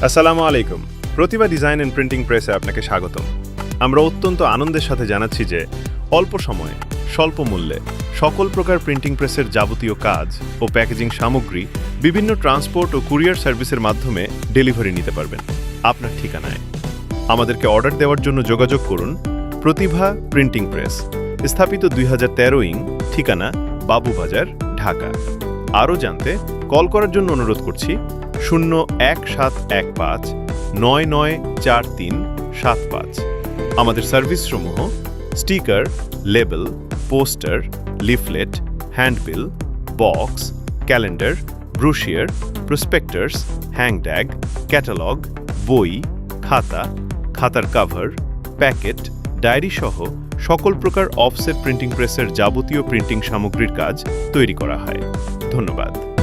আসসালামু আলাইকুম। প্রতিভা design and printing প্রেসে আপনাকে স্বাগতম। আমরা অত্যন্ত আনন্দের সাথে জানাচ্ছি যে অল্প সময়ে স্বল্প মূল্যে সকল প্রকার প্রিন্টিং প্রেসের যাবতীয় কাজ ও প্যাকেজিং সামগ্রী বিভিন্ন ট্রান্সপোর্ট ও কুরিয়ার সার্ভিসের মাধ্যমে ডেলিভারি নিতে পারবেন আপনার ঠিকানায়। আমাদেরকে অর্ডার দেওয়ার জন্য যোগাযোগ করুন প্রতিভা প্রিন্টিং প্রেস, স্থাপিত 2013 ইং, ঠিকানা বাবুবাজার, ঢাকা। আরও জানতে কল করার জন্য অনুরোধ করছি 01715994375। আমাদের সার্ভিসসমূহ sticker, label, poster, leaflet, handbill, box, calendar, brochure, prospectus, hangtag, catalogue, বই, খাতা, খাতার কভার, প্যাকেট, ডায়েরি সহ সকল প্রকার অফসেট প্রিন্টিং প্রেসের যাবতীয় প্রিন্টিং সামগ্রীর কাজ তৈরি করা হয়। ধন্যবাদ।